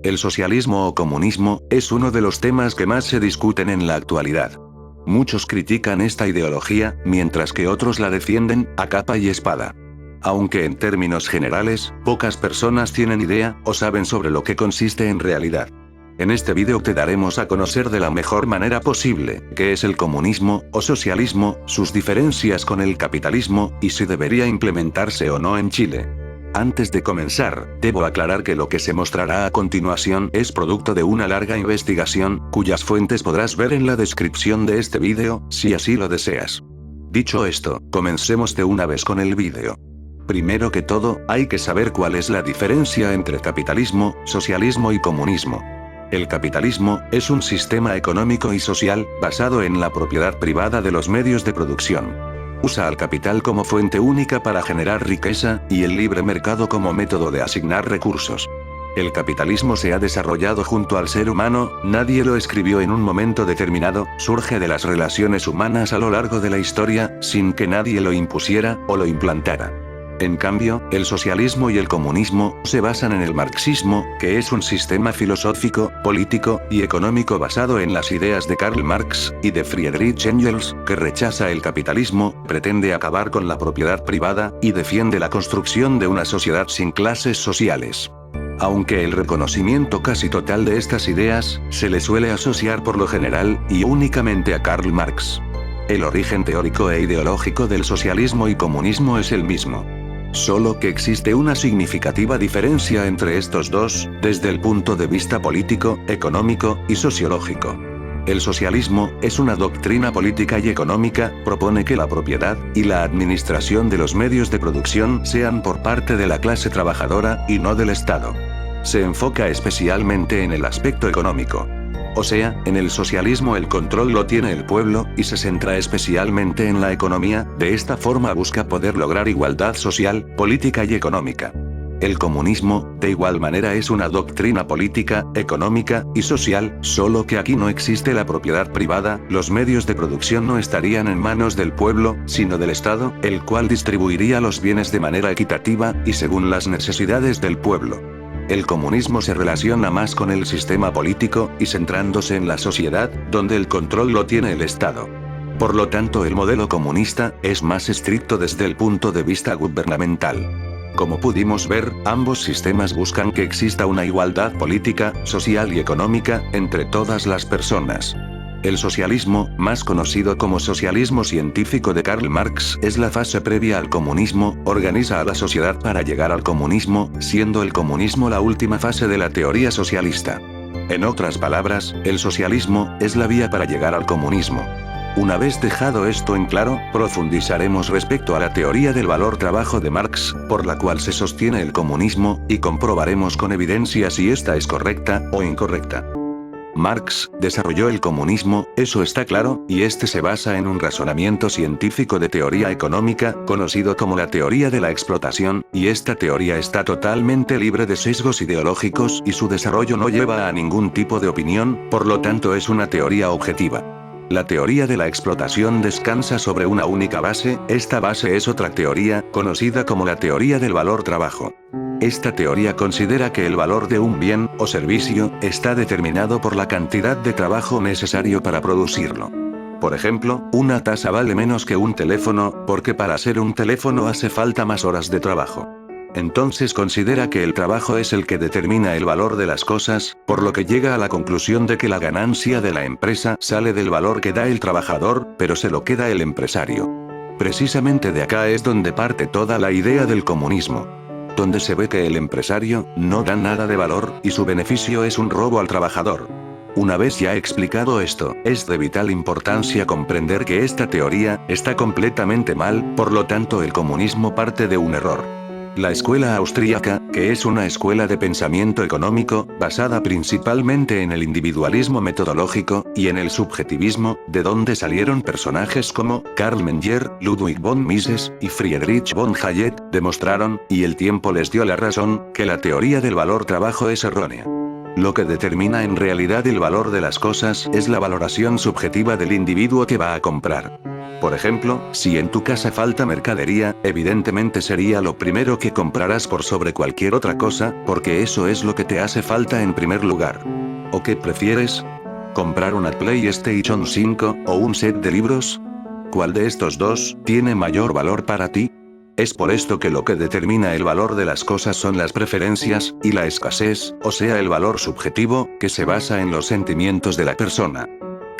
El socialismo o comunismo es uno de los temas que más se discuten en la actualidad. Muchos critican esta ideología, mientras que otros la defienden a capa y espada. Aunque en términos generales, pocas personas tienen idea o saben sobre lo que consiste en realidad. En este vídeo te daremos a conocer de la mejor manera posible qué es el comunismo o socialismo, sus diferencias con el capitalismo, y si debería implementarse o no en Chile. Antes de comenzar, debo aclarar que lo que se mostrará a continuación es producto de una larga investigación, cuyas fuentes podrás ver en la descripción de este vídeo, si así lo deseas. Dicho esto, comencemos de una vez con el vídeo. Primero que todo, hay que saber cuál es la diferencia entre capitalismo, socialismo y comunismo. El capitalismo es un sistema económico y social, basado en la propiedad privada de los medios de producción. Usa al capital como fuente única para generar riqueza, y el libre mercado como método de asignar recursos. El capitalismo se ha desarrollado junto al ser humano, nadie lo escribió en un momento determinado, surge de las relaciones humanas a lo largo de la historia, sin que nadie lo impusiera o lo implantara. En cambio, el socialismo y el comunismo se basan en el marxismo, que es un sistema filosófico, político y económico basado en las ideas de Karl Marx y de Friedrich Engels, que rechaza el capitalismo, pretende acabar con la propiedad privada y defiende la construcción de una sociedad sin clases sociales. Aunque el reconocimiento casi total de estas ideas se le suele asociar por lo general y únicamente a Karl Marx. El origen teórico e ideológico del socialismo y comunismo es el mismo. Solo que existe una significativa diferencia entre estos dos, desde el punto de vista político, económico y sociológico. El socialismo es una doctrina política y económica, propone que la propiedad y la administración de los medios de producción sean por parte de la clase trabajadora y no del Estado. Se enfoca especialmente en el aspecto económico. O sea, en el socialismo el control lo tiene el pueblo, y se centra especialmente en la economía, de esta forma busca poder lograr igualdad social, política y económica. El comunismo, de igual manera es una doctrina política, económica y social, solo que aquí no existe la propiedad privada, los medios de producción no estarían en manos del pueblo, sino del Estado, el cual distribuiría los bienes de manera equitativa, y según las necesidades del pueblo. El comunismo se relaciona más con el sistema político, y centrándose en la sociedad, donde el control lo tiene el Estado. Por lo tanto, el modelo comunista es más estricto desde el punto de vista gubernamental. Como pudimos ver, ambos sistemas buscan que exista una igualdad política, social y económica, entre todas las personas. El socialismo, más conocido como socialismo científico de Karl Marx, es la fase previa al comunismo, organiza a la sociedad para llegar al comunismo, siendo el comunismo la última fase de la teoría socialista. En otras palabras, el socialismo es la vía para llegar al comunismo. Una vez dejado esto en claro, profundizaremos respecto a la teoría del valor-trabajo de Marx, por la cual se sostiene el comunismo, y comprobaremos con evidencia si esta es correcta o incorrecta. Marx desarrolló el comunismo, eso está claro, y este se basa en un razonamiento científico de teoría económica, conocido como la teoría de la explotación, y esta teoría está totalmente libre de sesgos ideológicos y su desarrollo no lleva a ningún tipo de opinión, por lo tanto es una teoría objetiva. La teoría de la explotación descansa sobre una única base, esta base es otra teoría, conocida como la teoría del valor-trabajo. Esta teoría considera que el valor de un bien o servicio está determinado por la cantidad de trabajo necesario para producirlo. Por ejemplo, una taza vale menos que un teléfono, porque para ser un teléfono hace falta más horas de trabajo. Entonces considera que el trabajo es el que determina el valor de las cosas, por lo que llega a la conclusión de que la ganancia de la empresa sale del valor que da el trabajador, pero se lo queda el empresario. Precisamente de acá es donde parte toda la idea del comunismo. Donde se ve que el empresario no da nada de valor, y su beneficio es un robo al trabajador. Una vez ya explicado esto, es de vital importancia comprender que esta teoría está completamente mal, por lo tanto el comunismo parte de un error. La escuela austríaca, que es una escuela de pensamiento económico, basada principalmente en el individualismo metodológico, y en el subjetivismo, de donde salieron personajes como Karl Menger, Ludwig von Mises, y Friedrich von Hayek, demostraron, y el tiempo les dio la razón, que la teoría del valor-trabajo es errónea. Lo que determina en realidad el valor de las cosas es la valoración subjetiva del individuo que va a comprar. Por ejemplo, si en tu casa falta mercadería, evidentemente sería lo primero que comprarás por sobre cualquier otra cosa, porque eso es lo que te hace falta en primer lugar. ¿O qué prefieres? ¿Comprar una PlayStation 5 o un set de libros? ¿Cuál de estos dos tiene mayor valor para ti? Es por esto que lo que determina el valor de las cosas son las preferencias, y la escasez, o sea el valor subjetivo, que se basa en los sentimientos de la persona.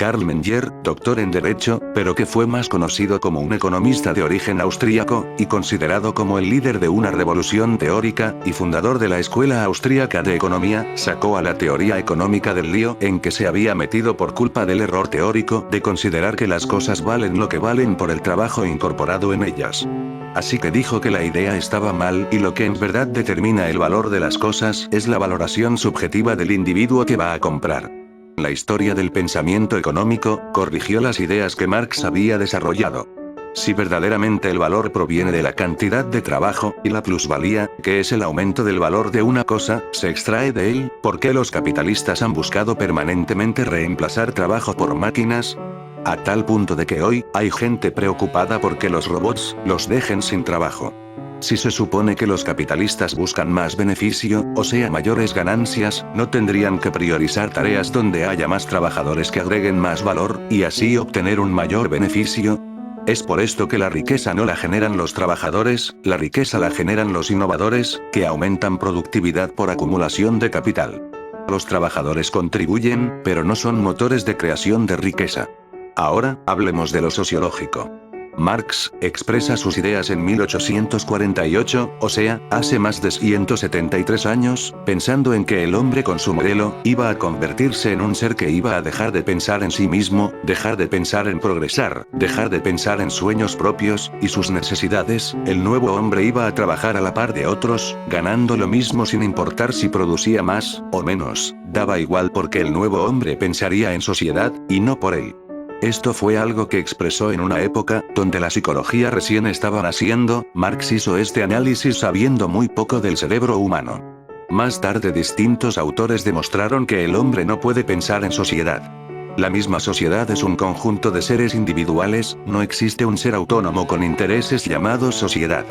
Karl Menger, doctor en Derecho, pero que fue más conocido como un economista de origen austríaco, y considerado como el líder de una revolución teórica, y fundador de la Escuela Austríaca de Economía, sacó a la teoría económica del lío en que se había metido por culpa del error teórico de considerar que las cosas valen lo que valen por el trabajo incorporado en ellas. Así que dijo que la idea estaba mal y lo que en verdad determina el valor de las cosas es la valoración subjetiva del individuo que va a comprar. La historia del pensamiento económico corrigió las ideas que Marx había desarrollado. Si verdaderamente el valor proviene de la cantidad de trabajo, y la plusvalía, que es el aumento del valor de una cosa, se extrae de él, ¿por qué los capitalistas han buscado permanentemente reemplazar trabajo por máquinas? A tal punto de que hoy, hay gente preocupada porque los robots los dejen sin trabajo. Si se supone que los capitalistas buscan más beneficio, o sea mayores ganancias, ¿no tendrían que priorizar tareas donde haya más trabajadores que agreguen más valor, y así obtener un mayor beneficio? Es por esto que la riqueza no la generan los trabajadores, la riqueza la generan los innovadores, que aumentan productividad por acumulación de capital. Los trabajadores contribuyen, pero no son motores de creación de riqueza. Ahora, hablemos de lo sociológico. Marx expresa sus ideas en 1848, o sea, hace más de 173 años, pensando en que el hombre con su modelo, iba a convertirse en un ser que iba a dejar de pensar en sí mismo, dejar de pensar en progresar, dejar de pensar en sueños propios, y sus necesidades. El nuevo hombre iba a trabajar a la par de otros, ganando lo mismo sin importar si producía más, o menos, daba igual porque el nuevo hombre pensaría en sociedad, y no por él. Esto fue algo que expresó en una época, donde la psicología recién estaba naciendo. Marx hizo este análisis sabiendo muy poco del cerebro humano. Más tarde distintos autores demostraron que el hombre no puede pensar en sociedad. La misma sociedad es un conjunto de seres individuales, no existe un ser autónomo con intereses llamados sociedad.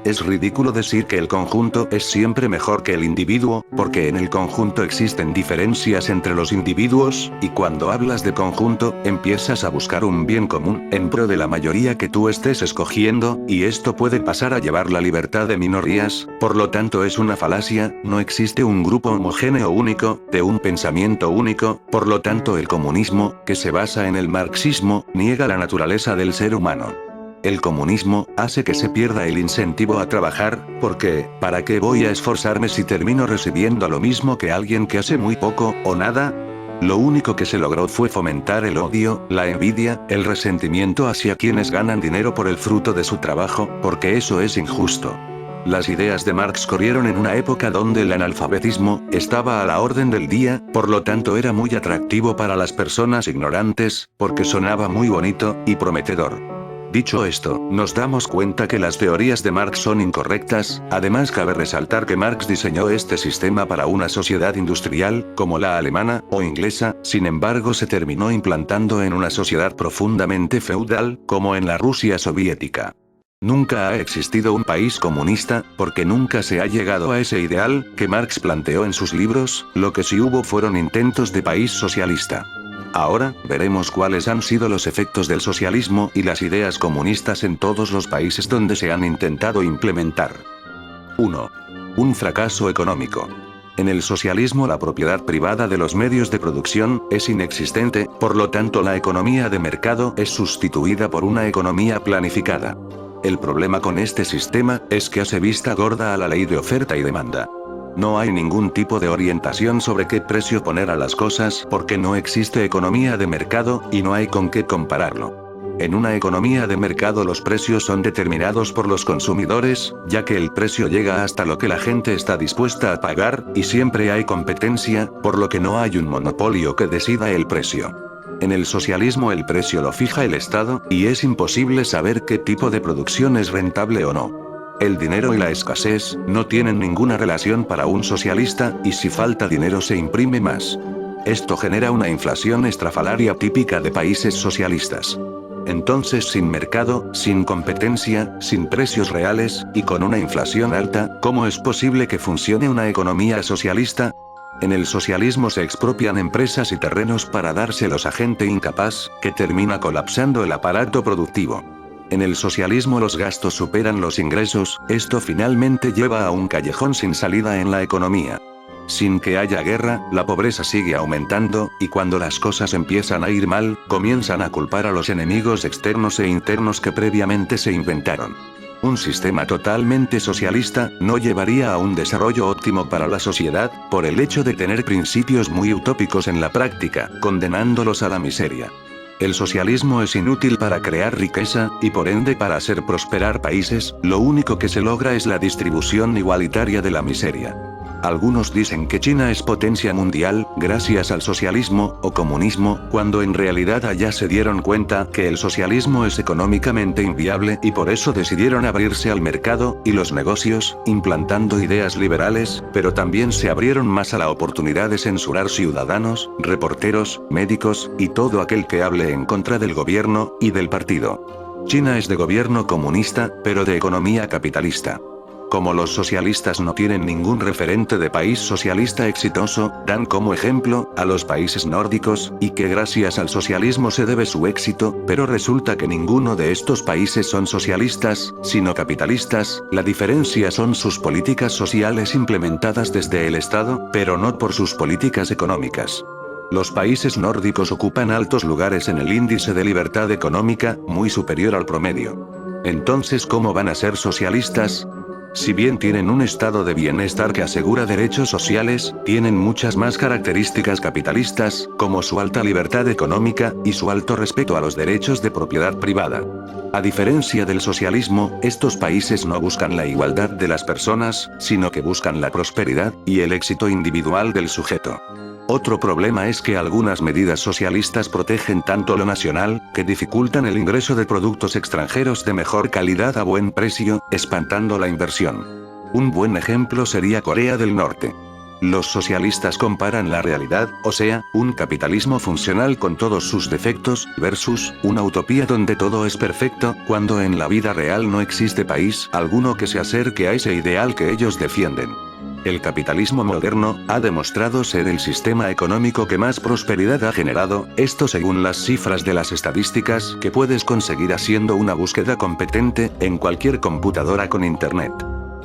Es ridículo decir que el conjunto es siempre mejor que el individuo, porque en el conjunto existen diferencias entre los individuos, y cuando hablas de conjunto, empiezas a buscar un bien común, en pro de la mayoría que tú estés escogiendo, y esto puede pasar a llevar la libertad de minorías, por lo tanto es una falacia, no existe un grupo homogéneo único, de un pensamiento único, por lo tanto el comunismo, que se basa en el marxismo, niega la naturaleza del ser humano. El comunismo hace que se pierda el incentivo a trabajar, porque, ¿para qué voy a esforzarme si termino recibiendo lo mismo que alguien que hace muy poco, o nada? Lo único que se logró fue fomentar el odio, la envidia, el resentimiento hacia quienes ganan dinero por el fruto de su trabajo, porque eso es injusto. Las ideas de Marx corrieron en una época donde el analfabetismo estaba a la orden del día, por lo tanto era muy atractivo para las personas ignorantes, porque sonaba muy bonito y prometedor. Dicho esto, nos damos cuenta que las teorías de Marx son incorrectas. Además cabe resaltar que Marx diseñó este sistema para una sociedad industrial, como la alemana, o inglesa, sin embargo se terminó implantando en una sociedad profundamente feudal, como en la Rusia soviética. Nunca ha existido un país comunista, porque nunca se ha llegado a ese ideal, que Marx planteó en sus libros. Lo que sí hubo fueron intentos de país socialista. Ahora, veremos cuáles han sido los efectos del socialismo y las ideas comunistas en todos los países donde se han intentado implementar. 1. Un fracaso económico. En el socialismo la propiedad privada de los medios de producción es inexistente, por lo tanto la economía de mercado es sustituida por una economía planificada. El problema con este sistema es que hace vista gorda a la ley de oferta y demanda. No hay ningún tipo de orientación sobre qué precio poner a las cosas porque no existe economía de mercado, y no hay con qué compararlo. En una economía de mercado los precios son determinados por los consumidores, ya que el precio llega hasta lo que la gente está dispuesta a pagar, y siempre hay competencia, por lo que no hay un monopolio que decida el precio. En el socialismo el precio lo fija el Estado, y es imposible saber qué tipo de producción es rentable o no. El dinero y la escasez no tienen ninguna relación para un socialista, y si falta dinero se imprime más. Esto genera una inflación estrafalaria típica de países socialistas. Entonces, sin mercado, sin competencia, sin precios reales, y con una inflación alta, ¿cómo es posible que funcione una economía socialista? En el socialismo se expropian empresas y terrenos para dárselos a gente incapaz, que termina colapsando el aparato productivo. En el socialismo los gastos superan los ingresos, esto finalmente lleva a un callejón sin salida en la economía. Sin que haya guerra, la pobreza sigue aumentando, y cuando las cosas empiezan a ir mal, comienzan a culpar a los enemigos externos e internos que previamente se inventaron. Un sistema totalmente socialista no llevaría a un desarrollo óptimo para la sociedad, por el hecho de tener principios muy utópicos en la práctica, condenándolos a la miseria. El socialismo es inútil para crear riqueza, y por ende para hacer prosperar países, lo único que se logra es la distribución igualitaria de la miseria. Algunos dicen que China es potencia mundial, gracias al socialismo, o comunismo, cuando en realidad allá se dieron cuenta que el socialismo es económicamente inviable y por eso decidieron abrirse al mercado, y los negocios, implantando ideas liberales, pero también se abrieron más a la oportunidad de censurar ciudadanos, reporteros, médicos, y todo aquel que hable en contra del gobierno, y del partido. China es de gobierno comunista, pero de economía capitalista. Como los socialistas no tienen ningún referente de país socialista exitoso, dan como ejemplo a los países nórdicos, y que gracias al socialismo se debe su éxito, pero resulta que ninguno de estos países son socialistas, sino capitalistas. La diferencia son sus políticas sociales implementadas desde el Estado, pero no por sus políticas económicas. Los países nórdicos ocupan altos lugares en el índice de libertad económica, muy superior al promedio. Entonces, ¿cómo van a ser socialistas? Si bien tienen un estado de bienestar que asegura derechos sociales, tienen muchas más características capitalistas, como su alta libertad económica, y su alto respeto a los derechos de propiedad privada. A diferencia del socialismo, estos países no buscan la igualdad de las personas, sino que buscan la prosperidad, y el éxito individual del sujeto. Otro problema es que algunas medidas socialistas protegen tanto lo nacional, que dificultan el ingreso de productos extranjeros de mejor calidad a buen precio, espantando la inversión. Un buen ejemplo sería Corea del Norte. Los socialistas comparan la realidad, o sea, un capitalismo funcional con todos sus defectos, versus una utopía donde todo es perfecto, cuando en la vida real no existe país alguno que se acerque a ese ideal que ellos defienden. El capitalismo moderno ha demostrado ser el sistema económico que más prosperidad ha generado, esto según las cifras de las estadísticas que puedes conseguir haciendo una búsqueda competente en cualquier computadora con internet.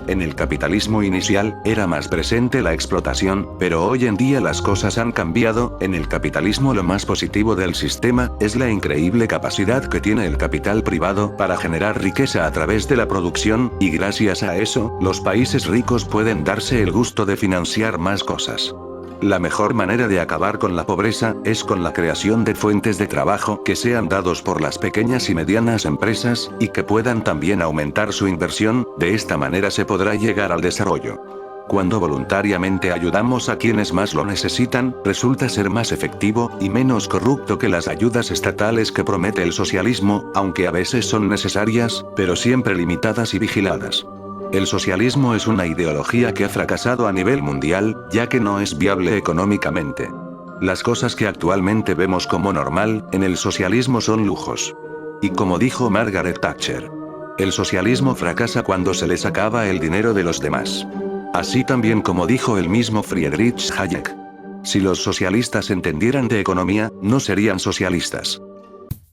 En el capitalismo inicial, era más presente la explotación, pero hoy en día las cosas han cambiado. En el capitalismo lo más positivo del sistema es la increíble capacidad que tiene el capital privado para generar riqueza a través de la producción, y gracias a eso, los países ricos pueden darse el gusto de financiar más cosas. La mejor manera de acabar con la pobreza es con la creación de fuentes de trabajo que sean dados por las pequeñas y medianas empresas, y que puedan también aumentar su inversión. De esta manera se podrá llegar al desarrollo. Cuando voluntariamente ayudamos a quienes más lo necesitan, resulta ser más efectivo y menos corrupto que las ayudas estatales que promete el socialismo, aunque a veces son necesarias, pero siempre limitadas y vigiladas. El socialismo es una ideología que ha fracasado a nivel mundial, ya que no es viable económicamente. Las cosas que actualmente vemos como normal, en el socialismo son lujos. Y como dijo Margaret Thatcher, el socialismo fracasa cuando se les acaba el dinero de los demás. Así también como dijo el mismo Friedrich Hayek. Si los socialistas entendieran de economía, no serían socialistas.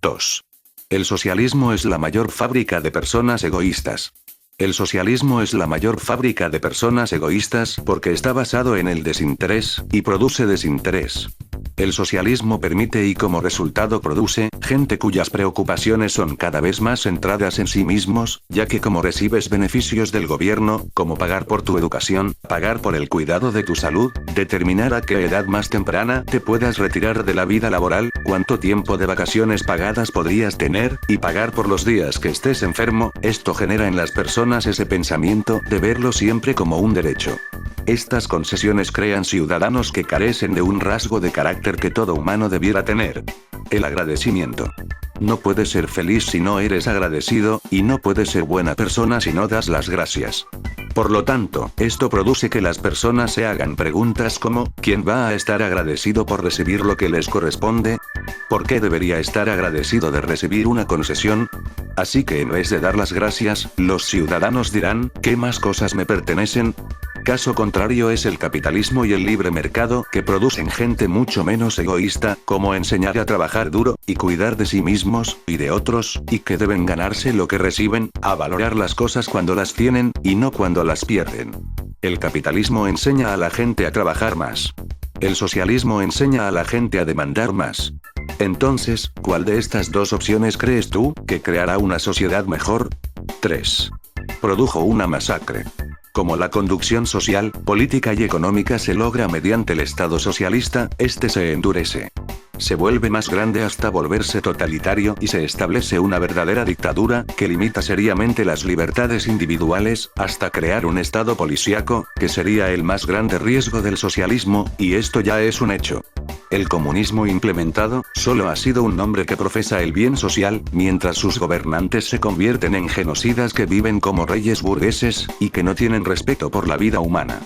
2. El socialismo es la mayor fábrica de personas egoístas. El socialismo es la mayor fábrica de personas egoístas porque está basado en el desinterés, y produce desinterés. El socialismo permite y como resultado produce, gente cuyas preocupaciones son cada vez más centradas en sí mismos, ya que como recibes beneficios del gobierno, como pagar por tu educación, pagar por el cuidado de tu salud, determinar a qué edad más temprana te puedas retirar de la vida laboral, cuánto tiempo de vacaciones pagadas podrías tener, y pagar por los días que estés enfermo, esto genera en las personas ese pensamiento de verlo siempre como un derecho. Estas concesiones crean ciudadanos que carecen de un rasgo de carácter que todo humano debiera tener: el agradecimiento. No puedes ser feliz si no eres agradecido, y no puedes ser buena persona si no das las gracias. Por lo tanto, esto produce que las personas se hagan preguntas como: ¿quién va a estar agradecido por recibir lo que les corresponde? ¿Por qué debería estar agradecido de recibir una concesión? Así que en vez de dar las gracias, los ciudadanos dirán, ¿qué más cosas me pertenecen? Caso contrario es el capitalismo y el libre mercado, que producen gente mucho menos egoísta, como enseñar a trabajar duro, y cuidar de sí mismos, y de otros, y que deben ganarse lo que reciben, a valorar las cosas cuando las tienen, y no cuando las pierden. El capitalismo enseña a la gente a trabajar más. El socialismo enseña a la gente a demandar más. Entonces, ¿cuál de estas dos opciones crees tú que creará una sociedad mejor? 3. Produjo una masacre. Como la conducción social, política y económica se logra mediante el Estado socialista, este se endurece. Se vuelve más grande hasta volverse totalitario y se establece una verdadera dictadura, que limita seriamente las libertades individuales, hasta crear un Estado policíaco, que sería el más grande riesgo del socialismo, y esto ya es un hecho. El comunismo implementado, solo ha sido un nombre que profesa el bien social, mientras sus gobernantes se convierten en genocidas que viven como reyes burgueses, y que no tienen respeto por la vida humana.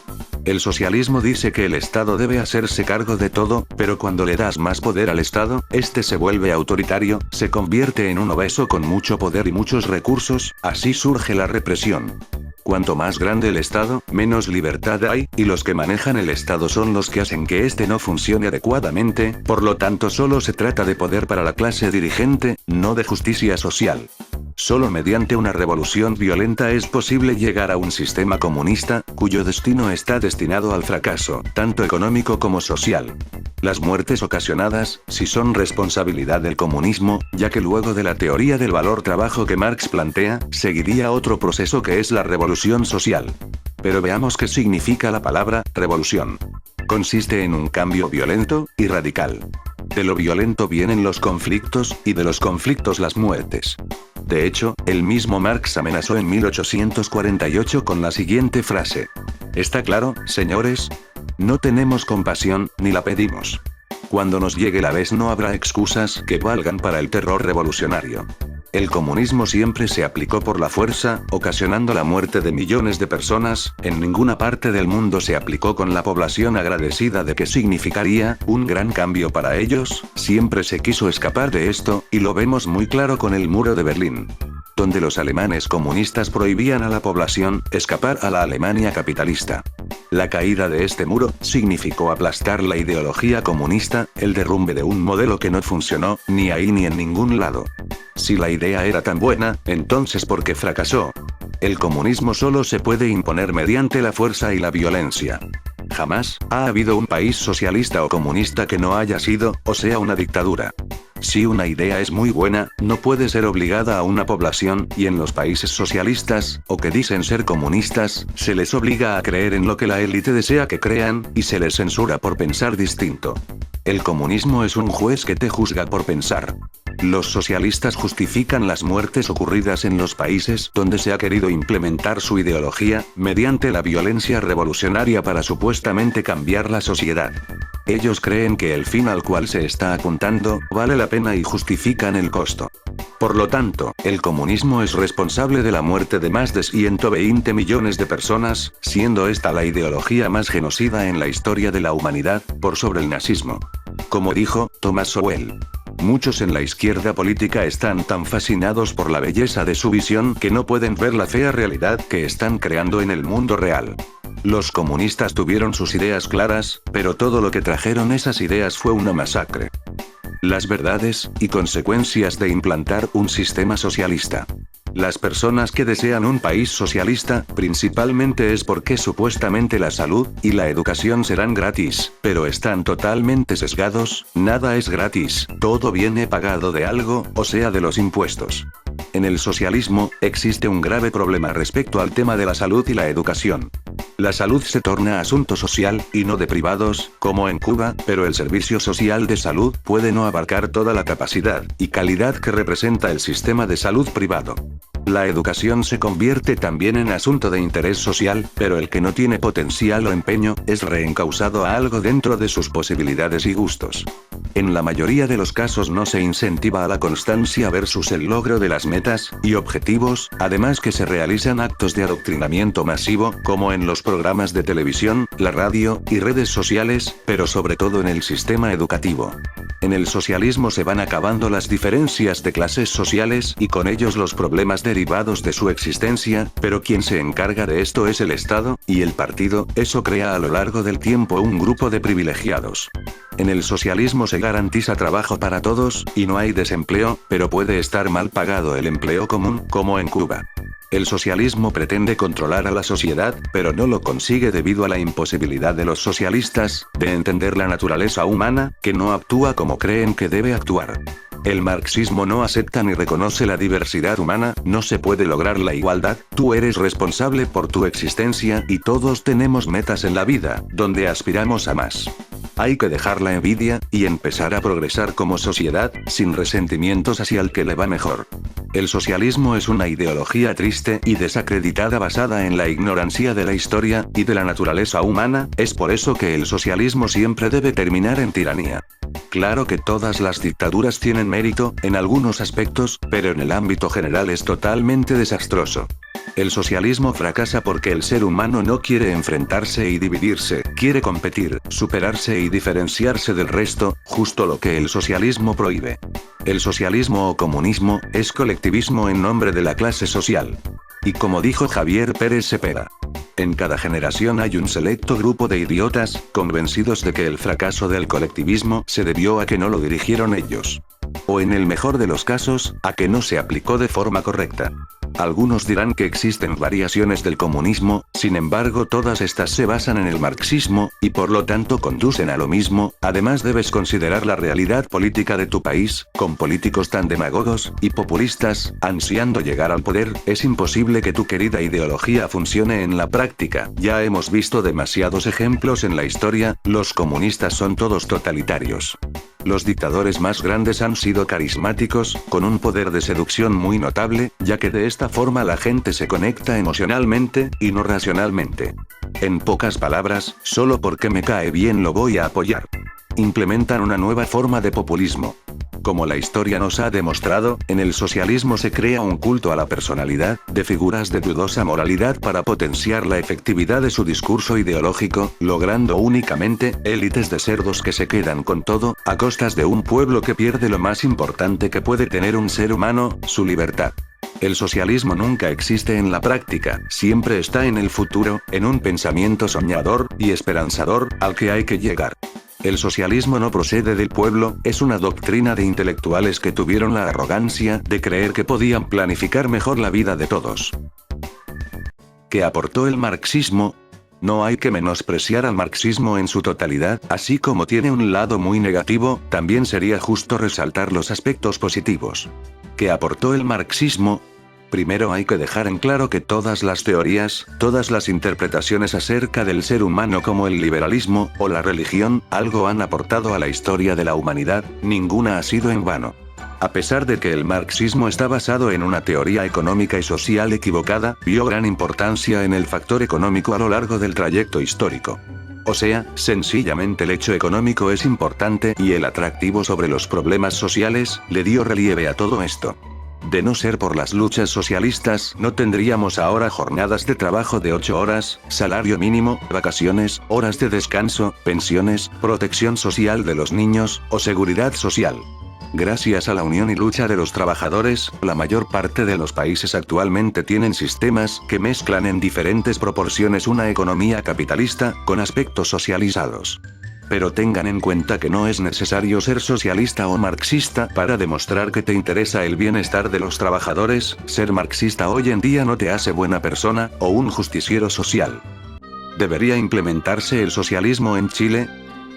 El socialismo dice que el Estado debe hacerse cargo de todo, pero cuando le das más poder al Estado, este se vuelve autoritario, se convierte en un obeso con mucho poder y muchos recursos, así surge la represión. Cuanto más grande el Estado, menos libertad hay, y los que manejan el Estado son los que hacen que este no funcione adecuadamente, por lo tanto solo se trata de poder para la clase dirigente, no de justicia social. Solo mediante una revolución violenta es posible llegar a un sistema comunista, cuyo destino está destinado al fracaso, tanto económico como social. Las muertes ocasionadas, si son responsabilidad del comunismo, ya que luego de la teoría del valor trabajo que Marx plantea, seguiría otro proceso que es la revolución social. Pero veamos qué significa la palabra revolución. Consiste en un cambio violento y radical. De lo violento vienen los conflictos, y de los conflictos las muertes. De hecho, el mismo Marx amenazó en 1848 con la siguiente frase. ¿Está claro, señores? No tenemos compasión, ni la pedimos. Cuando nos llegue la vez no habrá excusas que valgan para el terror revolucionario. El comunismo siempre se aplicó por la fuerza, ocasionando la muerte de millones de personas, en ninguna parte del mundo se aplicó con la población agradecida de que significaría un gran cambio para ellos, siempre se quiso escapar de esto, y lo vemos muy claro con el muro de Berlín, donde los alemanes comunistas prohibían a la población escapar a la Alemania capitalista. La caída de este muro significó aplastar la ideología comunista, el derrumbe de un modelo que no funcionó, ni ahí ni en ningún lado. Si la idea era tan buena, entonces ¿por qué fracasó? El comunismo solo se puede imponer mediante la fuerza y la violencia. Jamás ha habido un país socialista o comunista que no haya sido, o sea, una dictadura. Si una idea es muy buena, no puede ser obligada a una población, y en los países socialistas, o que dicen ser comunistas, se les obliga a creer en lo que la élite desea que crean, y se les censura por pensar distinto. El comunismo es un juez que te juzga por pensar. Los socialistas justifican las muertes ocurridas en los países donde se ha querido implementar su ideología, mediante la violencia revolucionaria para supuestamente cambiar la sociedad. Ellos creen que el fin al cual se está apuntando vale la pena y justifican el costo. Por lo tanto, el comunismo es responsable de la muerte de más de 120 millones de personas, siendo esta la ideología más genocida en la historia de la humanidad, por sobre el nazismo. Como dijo Thomas Sowell. Muchos en la izquierda política están tan fascinados por la belleza de su visión que no pueden ver la fea realidad que están creando en el mundo real. Los comunistas tuvieron sus ideas claras, pero todo lo que trajeron esas ideas fue una masacre. Las verdades y consecuencias de implantar un sistema socialista. Las personas que desean un país socialista, principalmente es porque supuestamente la salud y la educación serán gratis, pero están totalmente sesgados, nada es gratis, todo viene pagado de algo, o sea de los impuestos. En el socialismo, existe un grave problema respecto al tema de la salud y la educación. La salud se torna asunto social, y no de privados, como en Cuba, pero el servicio social de salud puede no abarcar toda la capacidad y calidad que representa el sistema de salud privado. La educación se convierte también en asunto de interés social, pero el que no tiene potencial o empeño, es reencausado a algo dentro de sus posibilidades y gustos. En la mayoría de los casos no se incentiva a la constancia versus el logro de las metas y objetivos, además que se realizan actos de adoctrinamiento masivo, como en los programas de televisión, la radio y redes sociales, pero sobre todo en el sistema educativo. En el socialismo se van acabando las diferencias de clases sociales y con ellos los problemas derivados de su existencia, pero quien se encarga de esto es el Estado, y el partido. Eso crea a lo largo del tiempo un grupo de privilegiados. En el socialismo se garantiza trabajo para todos, y no hay desempleo, pero puede estar mal pagado el empleo común, como en Cuba. El socialismo pretende controlar a la sociedad, pero no lo consigue debido a la imposibilidad de los socialistas de entender la naturaleza humana, que no actúa como creen que debe actuar. El marxismo no acepta ni reconoce la diversidad humana, no se puede lograr la igualdad, tú eres responsable por tu existencia y todos tenemos metas en la vida, donde aspiramos a más. Hay que dejar la envidia, y empezar a progresar como sociedad, sin resentimientos hacia el que le va mejor. El socialismo es una ideología triste y desacreditada basada en la ignorancia de la historia y de la naturaleza humana, es por eso que el socialismo siempre debe terminar en tiranía. Claro que todas las dictaduras tienen mérito, en algunos aspectos, pero en el ámbito general es totalmente desastroso. El socialismo fracasa porque el ser humano no quiere enfrentarse y dividirse, quiere competir, superarse y diferenciarse del resto, justo lo que el socialismo prohíbe. El socialismo o comunismo, es colectivismo en nombre de la clase social. Y como dijo Javier Pérez Cepeda, en cada generación hay un selecto grupo de idiotas, convencidos de que el fracaso del colectivismo se debió a que no lo dirigieron ellos. O en el mejor de los casos, a que no se aplicó de forma correcta. Algunos dirán que existen variaciones del comunismo, sin embargo todas estas se basan en el marxismo, y por lo tanto conducen a lo mismo. Además debes considerar la realidad política de tu país, con políticos tan demagogos y populistas, ansiando llegar al poder, es imposible que tu querida ideología funcione en la práctica. Ya hemos visto demasiados ejemplos en la historia, los comunistas son todos totalitarios. Los dictadores más grandes han sido carismáticos, con un poder de seducción muy notable, ya que de esta forma la gente se conecta emocionalmente, y no racionalmente. En pocas palabras, solo porque me cae bien lo voy a apoyar. Implementan una nueva forma de populismo. Como la historia nos ha demostrado, en el socialismo se crea un culto a la personalidad, de figuras de dudosa moralidad para potenciar la efectividad de su discurso ideológico, logrando únicamente élites de cerdos que se quedan con todo, a costas de un pueblo que pierde lo más importante que puede tener un ser humano, su libertad. El socialismo nunca existe en la práctica, siempre está en el futuro, en un pensamiento soñador y esperanzador, al que hay que llegar. El socialismo no procede del pueblo, es una doctrina de intelectuales que tuvieron la arrogancia de creer que podían planificar mejor la vida de todos. ¿Qué aportó el marxismo? No hay que menospreciar al marxismo en su totalidad, así como tiene un lado muy negativo, también sería justo resaltar los aspectos positivos. ¿Qué aportó el marxismo? Primero hay que dejar en claro que todas las teorías, todas las interpretaciones acerca del ser humano como el liberalismo, o la religión, algo han aportado a la historia de la humanidad, ninguna ha sido en vano. A pesar de que el marxismo está basado en una teoría económica y social equivocada, vio gran importancia en el factor económico a lo largo del trayecto histórico. O sea, sencillamente el hecho económico es importante y el atractivo sobre los problemas sociales, le dio relieve a todo esto. De no ser por las luchas socialistas, no tendríamos ahora jornadas de trabajo de 8 horas, salario mínimo, vacaciones, horas de descanso, pensiones, protección social de los niños, o seguridad social. Gracias a la unión y lucha de los trabajadores, la mayor parte de los países actualmente tienen sistemas que mezclan en diferentes proporciones una economía capitalista, con aspectos socializados. Pero tengan en cuenta que no es necesario ser socialista o marxista para demostrar que te interesa el bienestar de los trabajadores. Ser marxista hoy en día no te hace buena persona, o un justiciero social. ¿Debería implementarse el socialismo en Chile?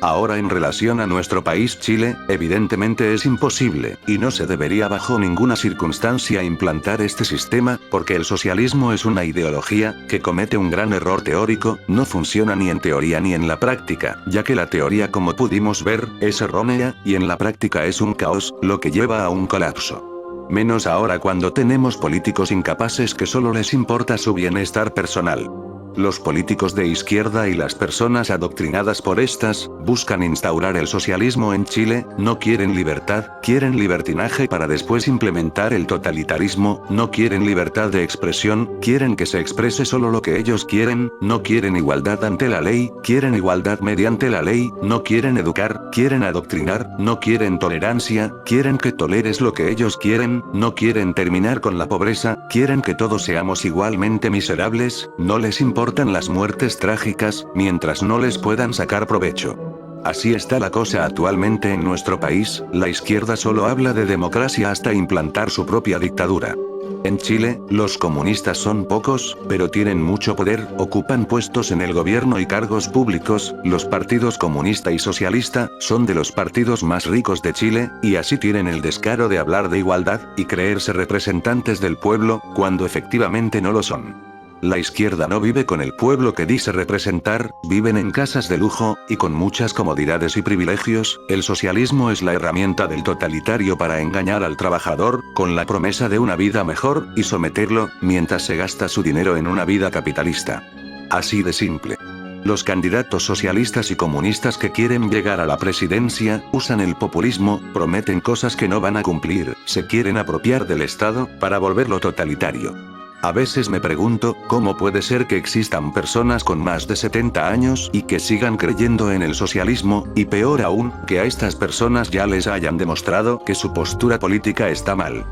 Ahora en relación a nuestro país Chile, evidentemente es imposible, y no se debería bajo ninguna circunstancia implantar este sistema, porque el socialismo es una ideología que comete un gran error teórico, no funciona ni en teoría ni en la práctica, ya que la teoría como pudimos ver, es errónea, y en la práctica es un caos, lo que lleva a un colapso. Menos ahora cuando tenemos políticos incapaces que solo les importa su bienestar personal. Los políticos de izquierda y las personas adoctrinadas por estas, buscan instaurar el socialismo en Chile, no quieren libertad, quieren libertinaje para después implementar el totalitarismo, no quieren libertad de expresión, quieren que se exprese solo lo que ellos quieren, no quieren igualdad ante la ley, quieren igualdad mediante la ley, no quieren educar, quieren adoctrinar, no quieren tolerancia, quieren que toleres lo que ellos quieren, no quieren terminar con la pobreza, quieren que todos seamos igualmente miserables, no les importan las muertes trágicas, mientras no les puedan sacar provecho. Así está la cosa actualmente en nuestro país, la izquierda solo habla de democracia hasta implantar su propia dictadura. En Chile, los comunistas son pocos, pero tienen mucho poder, ocupan puestos en el gobierno y cargos públicos, los partidos comunista y socialista, son de los partidos más ricos de Chile, y así tienen el descaro de hablar de igualdad, y creerse representantes del pueblo, cuando efectivamente no lo son. La izquierda no vive con el pueblo que dice representar, viven en casas de lujo, y con muchas comodidades y privilegios, el socialismo es la herramienta del totalitario para engañar al trabajador, con la promesa de una vida mejor, y someterlo, mientras se gasta su dinero en una vida capitalista. Así de simple. Los candidatos socialistas y comunistas que quieren llegar a la presidencia, usan el populismo, prometen cosas que no van a cumplir, se quieren apropiar del Estado, para volverlo totalitario. A veces me pregunto, ¿cómo puede ser que existan personas con más de 70 años y que sigan creyendo en el socialismo, y peor aún, que a estas personas ya les hayan demostrado que su postura política está mal?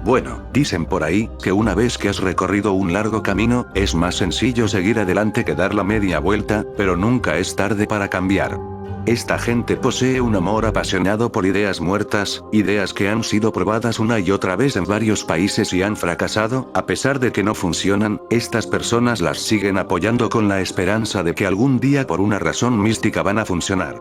Bueno, dicen por ahí, que una vez que has recorrido un largo camino, es más sencillo seguir adelante que dar la media vuelta, pero nunca es tarde para cambiar. Esta gente posee un amor apasionado por ideas muertas, ideas que han sido probadas una y otra vez en varios países y han fracasado, a pesar de que no funcionan, estas personas las siguen apoyando con la esperanza de que algún día por una razón mística van a funcionar.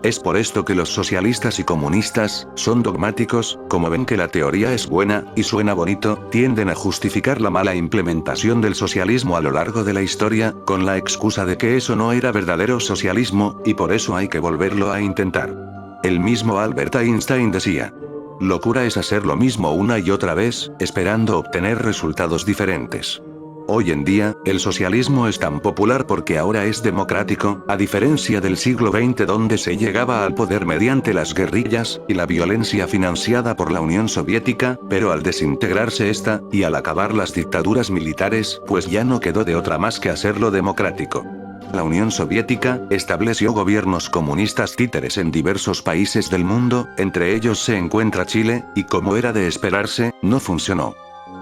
Es por esto que los socialistas y comunistas, son dogmáticos, como ven que la teoría es buena, y suena bonito, tienden a justificar la mala implementación del socialismo a lo largo de la historia, con la excusa de que eso no era verdadero socialismo, y por eso hay que volverlo a intentar. El mismo Albert Einstein decía: locura es hacer lo mismo una y otra vez, esperando obtener resultados diferentes. Hoy en día, el socialismo es tan popular porque ahora es democrático, a diferencia del siglo XX donde se llegaba al poder mediante las guerrillas, y la violencia financiada por la Unión Soviética, pero al desintegrarse esta, y al acabar las dictaduras militares, pues ya no quedó de otra más que hacerlo democrático. La Unión Soviética estableció gobiernos comunistas títeres en diversos países del mundo, entre ellos se encuentra Chile, y como era de esperarse, no funcionó.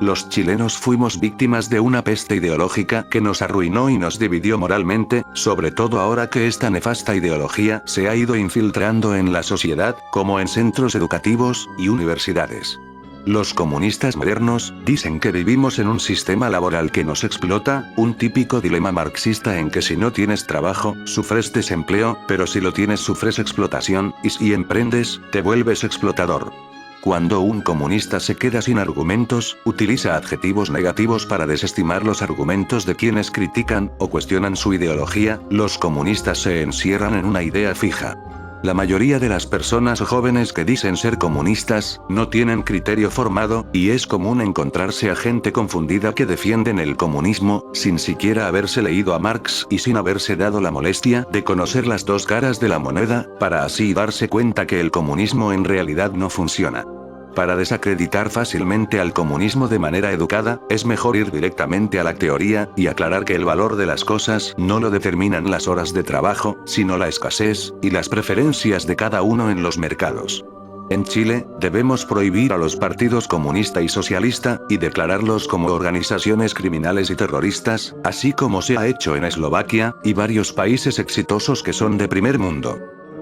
Los chilenos fuimos víctimas de una peste ideológica que nos arruinó y nos dividió moralmente, sobre todo ahora que esta nefasta ideología se ha ido infiltrando en la sociedad, como en centros educativos y universidades. Los comunistas modernos dicen que vivimos en un sistema laboral que nos explota, un típico dilema marxista en que si no tienes trabajo, sufres desempleo, pero si lo tienes sufres explotación, y si emprendes, te vuelves explotador. Cuando un comunista se queda sin argumentos, utiliza adjetivos negativos para desestimar los argumentos de quienes critican o cuestionan su ideología, los comunistas se encierran en una idea fija. La mayoría de las personas jóvenes que dicen ser comunistas, no tienen criterio formado, y es común encontrarse a gente confundida que defienden el comunismo, sin siquiera haberse leído a Marx y sin haberse dado la molestia de conocer las dos caras de la moneda, para así darse cuenta que el comunismo en realidad no funciona. Para desacreditar fácilmente al comunismo de manera educada, es mejor ir directamente a la teoría, y aclarar que el valor de las cosas no lo determinan las horas de trabajo, sino la escasez, y las preferencias de cada uno en los mercados. En Chile, debemos prohibir a los partidos comunista y socialista, y declararlos como organizaciones criminales y terroristas, así como se ha hecho en Eslovaquia, y varios países exitosos que son de primer mundo.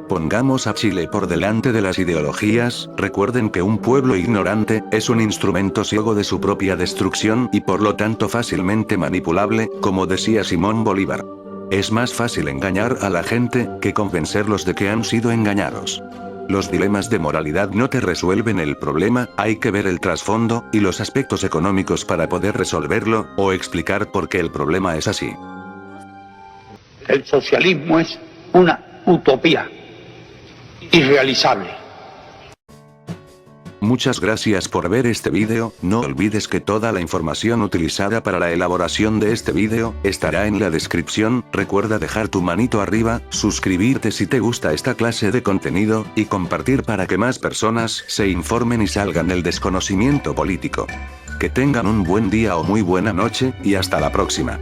Pongamos a Chile por delante de las ideologías, recuerden que un pueblo ignorante, es un instrumento ciego de su propia destrucción y por lo tanto fácilmente manipulable, como decía Simón Bolívar. Es más fácil engañar a la gente, que convencerlos de que han sido engañados. Los dilemas de moralidad no te resuelven el problema, hay que ver el trasfondo, y los aspectos económicos para poder resolverlo, o explicar por qué el problema es así. El socialismo es una utopía irrealizable. Muchas gracias por ver este vídeo, no olvides que toda la información utilizada para la elaboración de este vídeo, estará en la descripción, recuerda dejar tu manito arriba, suscribirte si te gusta esta clase de contenido, y compartir para que más personas se informen y salgan del desconocimiento político. Que tengan un buen día o muy buena noche, y hasta la próxima.